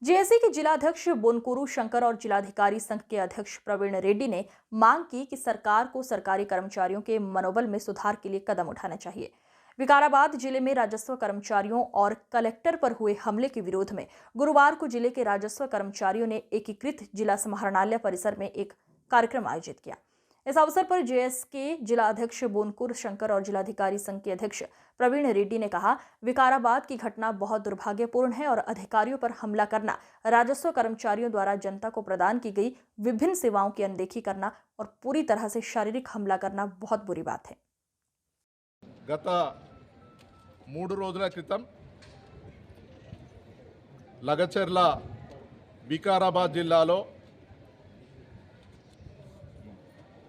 JAC के जिलाध्यक्ष बोनकुरु शंकर और जिलाधिकारी संघ के अध्यक्ष प्रवीण रेड्डी ने मांग की कि सरकार को सरकारी कर्मचारियों के मनोबल में सुधार के लिए कदम उठाना चाहिए। विकाराबाद जिले में राजस्व कर्मचारियों और कलेक्टर पर हुए हमले के विरोध में गुरुवार को जिले के राजस्व कर्मचारियों ने एकीकृत जिला समाहरणालय परिसर में एक कार्यक्रम आयोजित किया। इस अवसर पर जेएस के जिला अध्यक्ष बोनकुरु शंकर और जिलाधिकारी संघ के अध्यक्ष प्रवीण रेड्डी ने कहा, विकाराबाद की घटना बहुत दुर्भाग्यपूर्ण है और अधिकारियों पर हमला करना, राजस्व कर्मचारियों द्वारा जनता को प्रदान की गई विभिन्न सेवाओं की अनदेखी करना और पूरी तरह से शारीरिक हमला करना बहुत बुरी बात है। गत 3 రోజుల క్రితం లగచర్ల వికారాబాద్ జిల్లాలో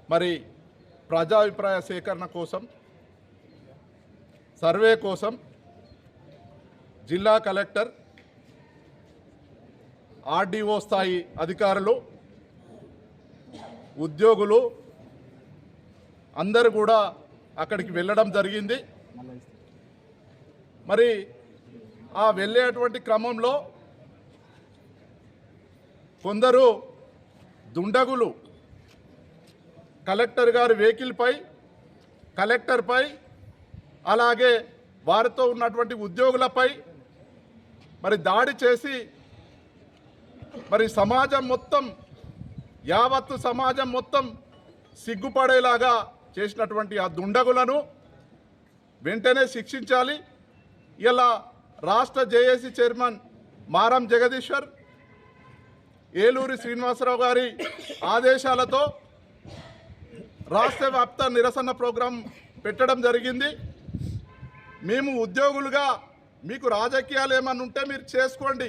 మరి ప్రజాభిప్రాయ సేకరణ కోసం సర్వే కోసం జిల్లా కలెక్టర్ ఆర్డీఓ స్థాయి అధికారులు ఉద్యోగులు అందరూ కూడా అక్కడికి వెళ్ళడం జరిగింది। మరి ఆ వెళ్ళేటువంటి క్రమంలో కొందరు దుండగులు కలెక్టర్ గారి వెహికల్ పై కలెక్టర్ పై అలాగే వారితో ఉన్నటువంటి ఉద్యోగులపై మరి దాడి చేసి మరి సమాజం మొత్తం యావత్తు సమాజం మొత్తం సిగ్గుపడేలాగా చేసినటువంటి ఆ దుండగులను వెంటనే శిక్షించాలి। ఇలా రాష్ట్ర జేఏసీ చైర్మన్ మారం జగదీశ్వర్ ఏలూరి శ్రీనివాసరావు గారి ఆదేశాలతో రాష్ట్ర వ్యాప్త నిరసన ప్రోగ్రాం పెట్టడం జరిగింది। మేము ఉద్యోగులుగా మీకు రాజకీయాలు ఏమన్నా ఉంటే మీరు చేసుకోండి,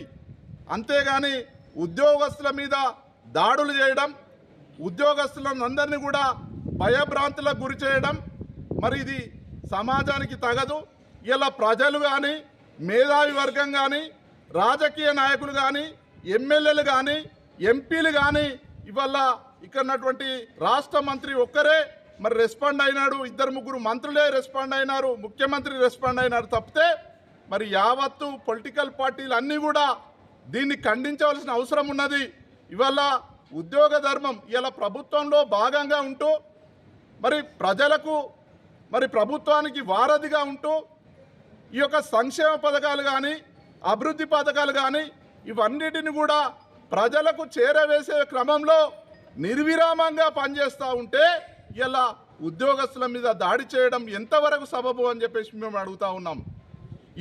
అంతేగాని ఉద్యోగస్తుల మీద దాడులు చేయడం, ఉద్యోగస్తులందరినీ కూడా భయభ్రాంతులకు గురి చేయడం మరి ఇది సమాజానికి తగదు। ఇలా ప్రజలు కానీ మేధావి వర్గం కానీ రాజకీయ నాయకులు కానీ ఎమ్మెల్యేలు కానీ ఎంపీలు కానీ ఇవాళ ఇక్కడ ఉన్నటువంటి రాష్ట్ర మంత్రి ఒక్కరే మరి రెస్పాండ్ అయినాడు, 2-3 మంత్రులే రెస్పాండ్ అయినారు, ముఖ్యమంత్రి రెస్పాండ్ అయినారు తప్పితే మరి యావత్తు పొలిటికల్ పార్టీలు అన్నీ కూడా దీన్ని ఖండించవలసిన అవసరం ఉన్నది। ఇవాళ ఉద్యోగ ధర్మం ఇలా ప్రభుత్వంలో భాగంగా ఉంటూ మరి ప్రజలకు మరి ప్రభుత్వానికి వారధిగా ఉంటూ ఈ యొక్క సంక్షేమ పథకాలు కానీ అభివృద్ధి పథకాలు కానీ ఇవన్నిటిని కూడా ప్రజలకు చేరవేసే క్రమంలో నిర్విరామంగా పనిచేస్తూ ఉంటే ఇలా ఉద్యోగస్తుల మీద దాడి చేయడం ఎంతవరకు సబబు అని చెప్పేసి మేము అడుగుతూ ఉన్నాం।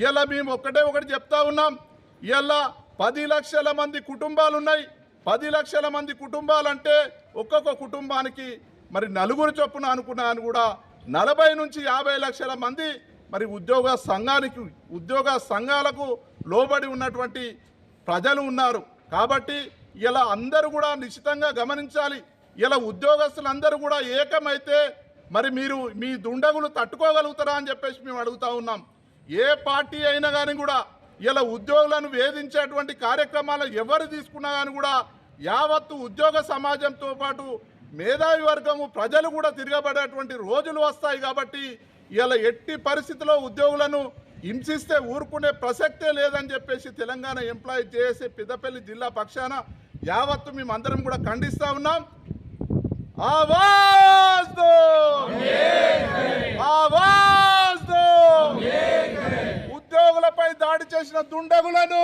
ఇలా మేము ఒకటి చెప్తా ఉన్నాం, ఇలా 10 లక్షల మంది కుటుంబాలు ఉన్నాయి। 10 లక్షల మంది కుటుంబాలంటే ఒక్కొక్క కుటుంబానికి మరి 4 చొప్పున అనుకున్నా అని కూడా 40 నుంచి 50 లక్షల మంది మరి ఉద్యోగ సంఘాలకు లోబడి ఉన్నటువంటి ప్రజలు ఉన్నారు। కాబట్టి ఇలా అందరూ కూడా నిశ్చితంగా గమనించాలి। ఇలా ఉద్యోగస్తులందరూ కూడా ఏకమైతే మరి మీరు మీ దుండగులు తట్టుకోగలుగుతారా అని చెప్పేసి మేము అడుగుతా ఉన్నాం। ఏ పార్టీ అయినా కానీ కూడా ఇలా ఉద్యోగులను వేధించేటువంటి కార్యక్రమాలు ఎవరు తీసుకున్నా కానీ కూడా యావత్తు ఉద్యోగ సమాజంతో పాటు మేధావి వర్గము ప్రజలు కూడా తిరగబడేటువంటి రోజులు వస్తాయి। కాబట్టి ఇలా ఎట్టి పరిస్థితిలో ఉద్యోగులను హింసిస్తే ఊరుకునే ప్రసక్తే లేదని చెప్పేసి తెలంగాణ ఎంప్లాయీ జేఏసీ పెద్దపల్లి జిల్లా పక్షాన యావత్తు మేమందరం కూడా ఖండిస్తూ ఉన్నాం। ఆవాజ్ దో, ఆవాజ్ దో, ఉద్యోగులపై దాడి చేసిన దుండగులను